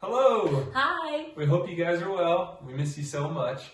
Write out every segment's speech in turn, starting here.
Hello! Hi! We hope you guys are well. We miss you so much.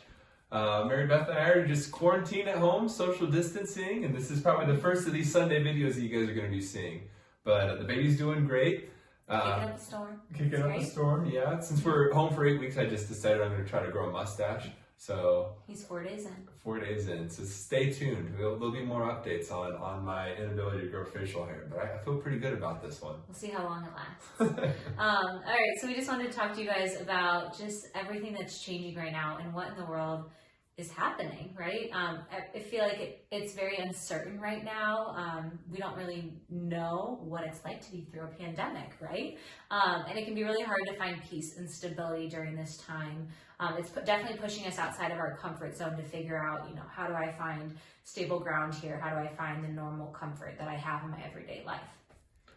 Mary Beth and I are just quarantined at home, social distancing, and this is probably the first of these Sunday videos that you guys are going to be seeing. But the baby's doing great. Kicking up the storm. Kicking up the storm, yeah. Since we're home for 8 weeks, I just decided I'm going to try to grow a mustache. So he's 4 days in. 4 days in, so stay tuned. There'll be more updates on my inability to grow facial hair, but I feel pretty good about this one. We'll see how long it lasts. All right, so we just wanted to talk to you guys about just everything that's changing right now and what in the world is happening, right? I feel like it's very uncertain right now. We don't really know what it's like to be through a pandemic, right? And it can be really hard to find peace and stability during this time. It's definitely pushing us outside of our comfort zone to figure out, how do I find stable ground here? How do I find the normal comfort that I have in my everyday life?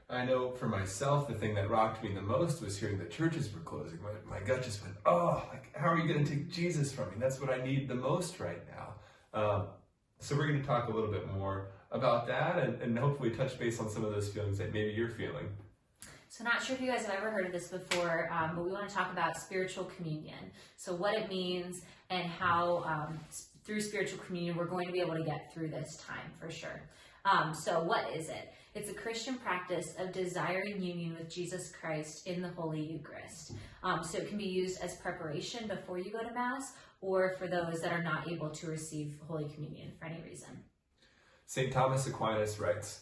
I know for myself, the thing that rocked me the most was hearing the churches were closing. My gut just went, how are you going to take Jesus from me? That's what I need the most right now. So we're going to talk a little bit more about that and hopefully touch base on some of those feelings that maybe you're feeling. So not sure if you guys have ever heard of this before, but we want to talk about spiritual communion. So what it means and how through spiritual communion we're going to be able to get through this time for sure. So what is it? It's a Christian practice of desiring union with Jesus Christ in the Holy Eucharist. So it can be used as preparation before you go to Mass or for those that are not able to receive Holy Communion for any reason. St. Thomas Aquinas writes,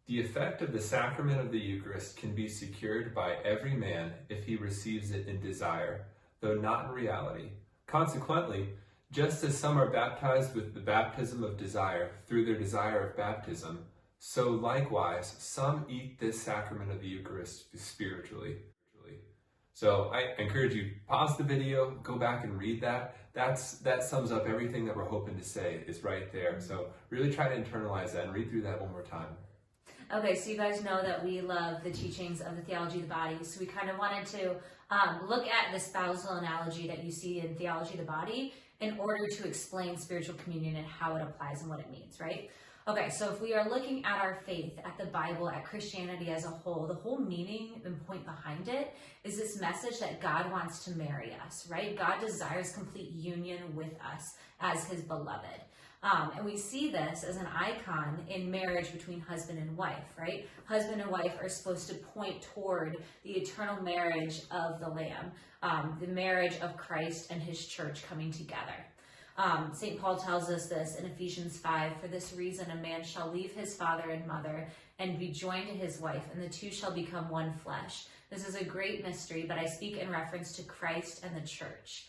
"The effect of the sacrament of the Eucharist can be secured by every man if he receives it in desire, though not in reality. Consequently, just as some are baptized with the baptism of desire through their desire of baptism, so likewise some eat this sacrament of the Eucharist spiritually." So I encourage you, pause the video, go back and read that. That sums up everything that we're hoping to say is right there. So really try to internalize that and read through that one more time. Okay, so you guys know that we love the teachings of the theology of the body, so we kind of wanted to look at the spousal analogy that you see in theology of the body in order to explain spiritual communion and how it applies and what it means, right? Okay, so if we are looking at our faith, at the Bible, at Christianity as a whole, the whole meaning and point behind it is this message that God wants to marry us, right? God desires complete union with us as his beloved. And we see this as an icon in marriage between husband and wife, right? Husband and wife are supposed to point toward the eternal marriage of the Lamb, the marriage of Christ and his church coming together. St. Paul tells us this in Ephesians 5, "For this reason a man shall leave his father and mother and be joined to his wife, and the two shall become one flesh." This is a great mystery, but I speak in reference to Christ and the church.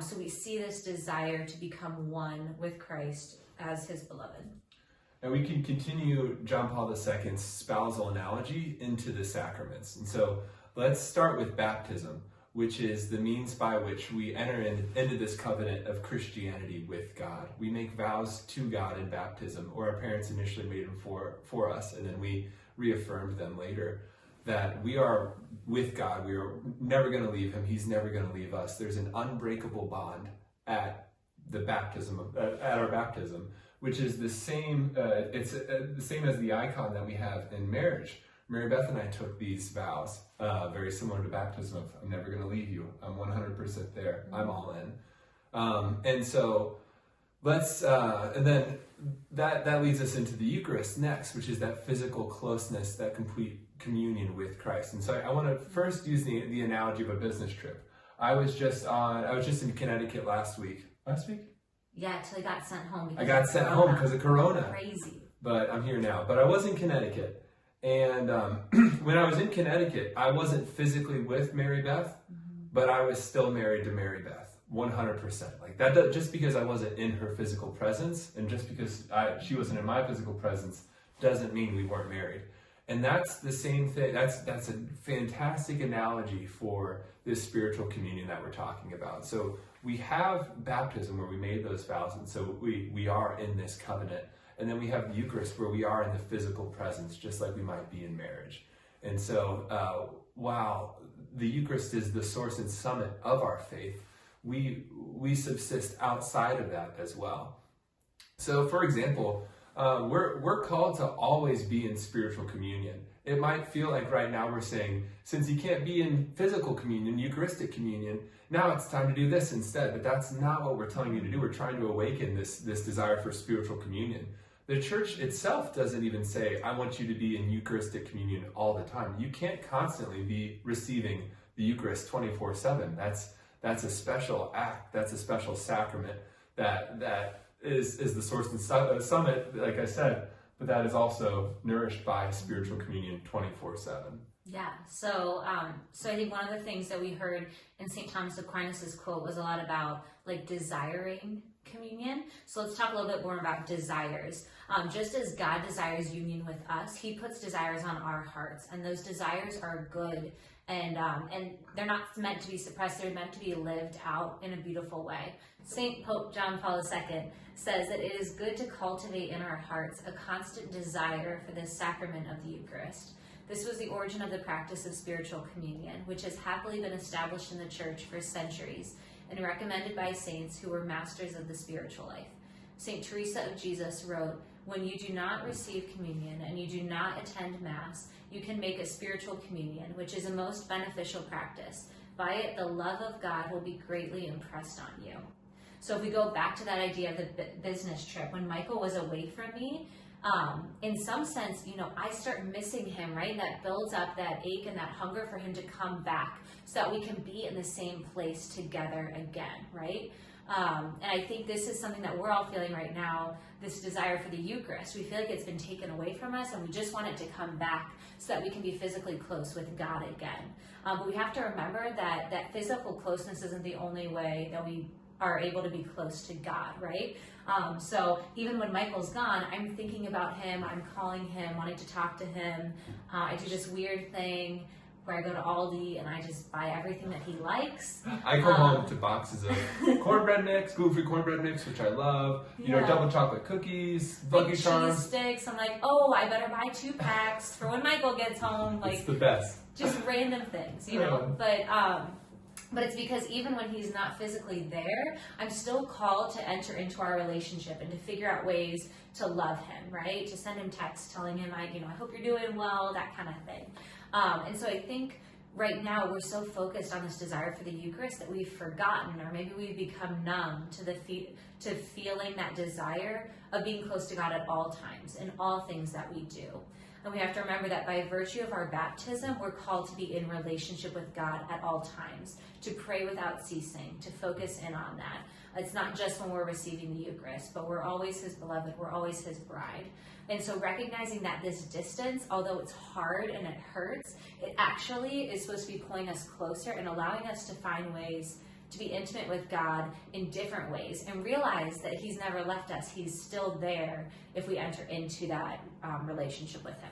So we see this desire to become one with Christ as his beloved. And we can continue John Paul II's spousal analogy into the sacraments. And so let's start with baptism, which is the means by which we enter into this covenant of Christianity with God. We make vows to God in baptism, or our parents initially made them for us, and then we reaffirmed them later, that we are with God. We are never going to leave him. He's never going to leave us. There's an unbreakable bond at the baptism, at our baptism, which is the same. It's the same as the icon that we have in marriage. Mary Beth and I took these vows, very similar to baptism of, I'm never going to leave you. I'm 100% there. I'm all in. And so and then that leads us into the Eucharist next, which is that physical closeness, that complete communion with Christ. And so I want to first use the analogy of a business trip. I was just in Connecticut last week. Last week? Yeah, until I got sent home. I got sent home because of Corona. Crazy. But I'm here now. But I was in Connecticut. And when I was in Connecticut, I wasn't physically with Mary Beth, but I was still married to Mary Beth, 100%. Like that, just because I wasn't in her physical presence, and just because she wasn't in my physical presence, doesn't mean we weren't married. And that's the same thing. That's a fantastic analogy for this spiritual communion that we're talking about. So we have baptism where we made those vows, and so we are in this covenant. And then we have the Eucharist where we are in the physical presence, just like we might be in marriage. And so, while the Eucharist is the source and summit of our faith, we subsist outside of that as well. So, for example, we're called to always be in spiritual communion. It might feel like right now we're saying, since he can't be in physical communion, Eucharistic communion, now it's time to do this instead. But that's not what we're telling you to do. We're trying to awaken this desire for spiritual communion. The church itself doesn't even say, I want you to be in Eucharistic communion all the time. You can't constantly be receiving the Eucharist 24/7. That's a special act. That's a special sacrament that is the source and summit, like I said, but that is also nourished by spiritual communion 24/7. Yeah, so I think one of the things that we heard in St. Thomas Aquinas' quote was a lot about like desiring communion. So let's talk a little bit more about desires. Just as God desires union with us, he puts desires on our hearts, and those desires are good, and they're not meant to be suppressed. They're meant to be lived out in a beautiful way. St. Pope John Paul II says that it is good to cultivate in our hearts a constant desire for the sacrament of the Eucharist. This was the origin of the practice of spiritual communion, which has happily been established in the Church for centuries and recommended by saints who were masters of the spiritual life. St. Teresa of Jesus wrote, "When you do not receive communion and you do not attend Mass, you can make a spiritual communion, which is a most beneficial practice. By it, the love of God will be greatly impressed on you." So if we go back to that idea of the business trip, when Michael was away from me, in some sense, I start missing him, right? That builds up that ache and that hunger for him to come back so that we can be in the same place together again, right? And I think this is something that we're all feeling right now, this desire for the Eucharist. We feel like it's been taken away from us, and we just want it to come back so that we can be physically close with God again. But we have to remember that physical closeness isn't the only way that we are able to be close to God, right? So even when Michael's gone, I'm thinking about him, I'm calling him, wanting to talk to him. I do this weird thing where I go to Aldi and I just buy everything that he likes. I come home to boxes of cornbread mix, gluten-free cornbread mix, which I love. Double chocolate cookies, Lucky Charms, cheese sticks. I'm like, oh, I better buy 2 packs for when Michael gets home. Like, it's the best. Just random things, But it's because even when he's not physically there, I'm still called to enter into our relationship and to figure out ways to love him, right? To send him texts telling him, I hope you're doing well, that kind of thing. And so I think right now we're so focused on this desire for the Eucharist that we've forgotten, or maybe we've become numb to feeling that desire of being close to God at all times in all things that we do. And we have to remember that by virtue of our baptism, we're called to be in relationship with God at all times, to pray without ceasing, to focus in on that. It's not just when we're receiving the Eucharist, but we're always his beloved, we're always his bride. And so recognizing that this distance, although it's hard and it hurts, it actually is supposed to be pulling us closer and allowing us to find ways to be intimate with God in different ways and realize that he's never left us. He's still there if we enter into that relationship with him.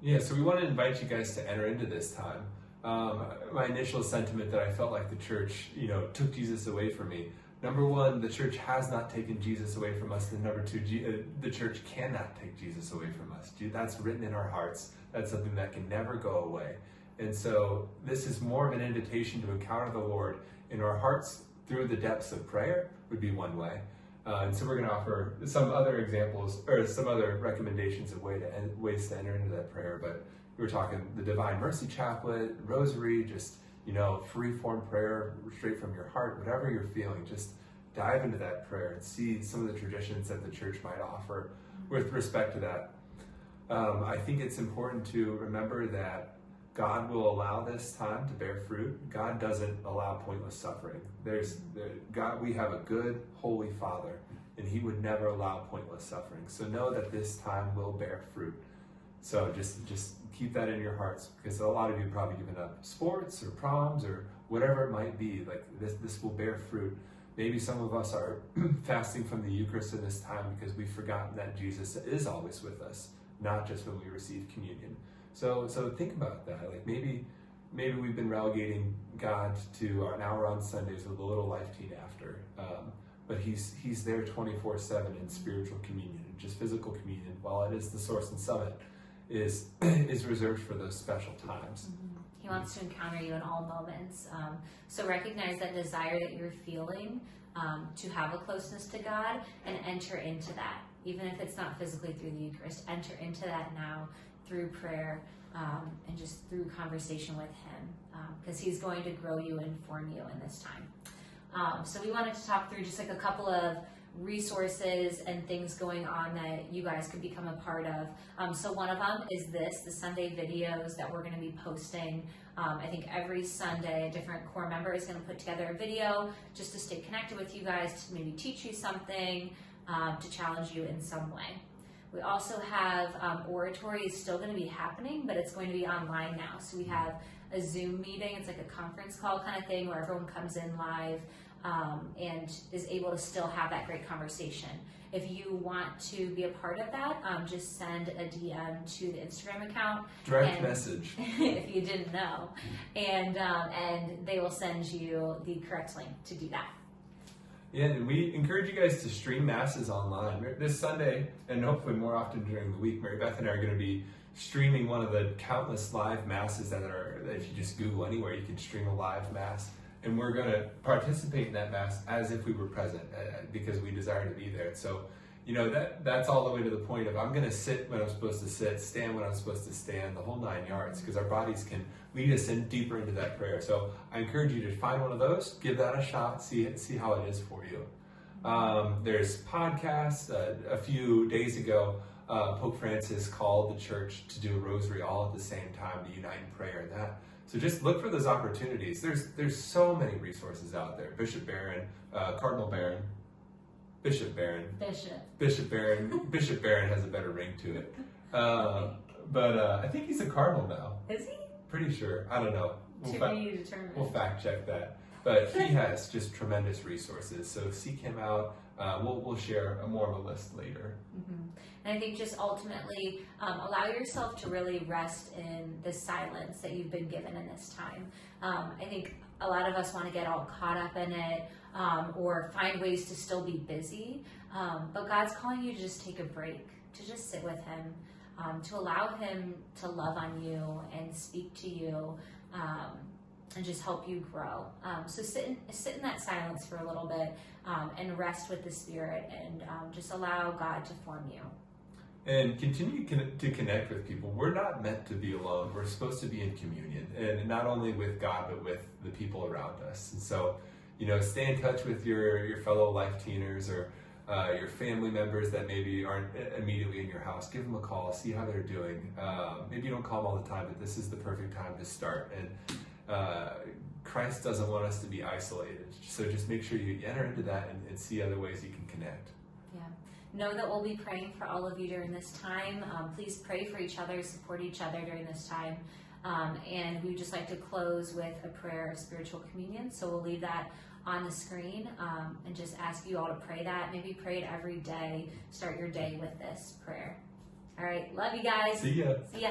Yeah, so we want to invite you guys to enter into this time. My initial sentiment that I felt like the church, took Jesus away from me. Number one, the church has not taken Jesus away from us. And number two, the church cannot take Jesus away from us. That's written in our hearts. That's something that can never go away. And so this is more of an invitation to encounter the Lord in our hearts through the depths of prayer would be one way. And so we're going to offer some other examples or some other recommendations of ways to enter into that prayer. But we were talking the Divine Mercy Chaplet, Rosary, just, free-form prayer straight from your heart, whatever you're feeling, just dive into that prayer and see some of the traditions that the church might offer with respect to that. I think it's important to remember that God will allow this time to bear fruit. God doesn't allow pointless suffering. We have a good, holy Father, and he would never allow pointless suffering. So know that this time will bear fruit. So just keep that in your hearts, because a lot of you have probably given up sports or proms or whatever it might be. Like this will bear fruit. Maybe some of us are fasting from the Eucharist in this time because we've forgotten that Jesus is always with us, not just when we receive communion. So think about that. Like maybe we've been relegating God to an hour on Sundays with a little life teen after. But he's there 24/7 in spiritual communion, just physical communion, while it is the source and summit, is reserved for those special times. Mm-hmm. He wants to encounter you in all moments. So recognize that desire that you're feeling to have a closeness to God and enter into that. Even if it's not physically through the Eucharist, enter into that now through prayer and just through conversation with him, because he's going to grow you and form you in this time. So we wanted to talk through just like a couple of resources and things going on that you guys could become a part of. So one of them is the Sunday videos that we're going to be posting. I think every Sunday a different core member is going to put together a video just to stay connected with you guys, to maybe teach you something, to challenge you in some way. We also have oratory is still going to be happening, but it's going to be online now. So we have a Zoom meeting. It's like a conference call kind of thing where everyone comes in live and is able to still have that great conversation. If you want to be a part of that, just send a DM to the Instagram account. Direct message. If you didn't know. And they will send you the correct link to do that. Yeah, and we encourage you guys to stream masses online. This Sunday, and hopefully more often during the week, Mary Beth and I are going to be streaming one of the countless live masses that if you just Google anywhere, you can stream a live mass. And we're going to participate in that mass as if we were present, because we desire to be there. So, that's all the way to the point of I'm going to sit when I'm supposed to sit, stand when I'm supposed to stand, the whole 9 yards, because our bodies can lead us in deeper into that prayer. So I encourage you to find one of those, give that a shot, see how it is for you. There's podcasts. A few days ago, Pope Francis called the church to do a rosary all at the same time to unite in prayer and that. So just look for those opportunities. There's so many resources out there. Bishop Barron, Cardinal Barron, Bishop Barron. Bishop Barron has a better ring to it. But I think he's a cardinal now. Is he? Pretty sure. I don't know. We'll fact check that. But he has just tremendous resources. So seek him out. We'll share more of a list later. Mm-hmm. And I think just ultimately allow yourself to really rest in the silence that you've been given in this time. I think a lot of us want to get all caught up in it or find ways to still be busy. But God's calling you to just take a break, to just sit with him, to allow him to love on you and speak to you and just help you grow. So sit in that silence for a little bit and rest with the Spirit and just allow God to form you. And continue to connect with people. We're not meant to be alone. We're supposed to be in communion, and not only with God, but with the people around us. And so, stay in touch with your fellow life teeners or your family members that maybe aren't immediately in your house. Give them a call, see how they're doing. Maybe you don't call them all the time, but this is the perfect time to start. And Christ doesn't want us to be isolated. So just make sure you enter into that and see other ways you can connect. Yeah. Know that we'll be praying for all of you during this time. Please pray for each other, support each other during this time. And we would just like to close with a prayer of spiritual communion. So we'll leave that on the screen and just ask you all to pray that. Maybe pray it every day. Start your day with this prayer. All right. Love you guys. See ya. See ya.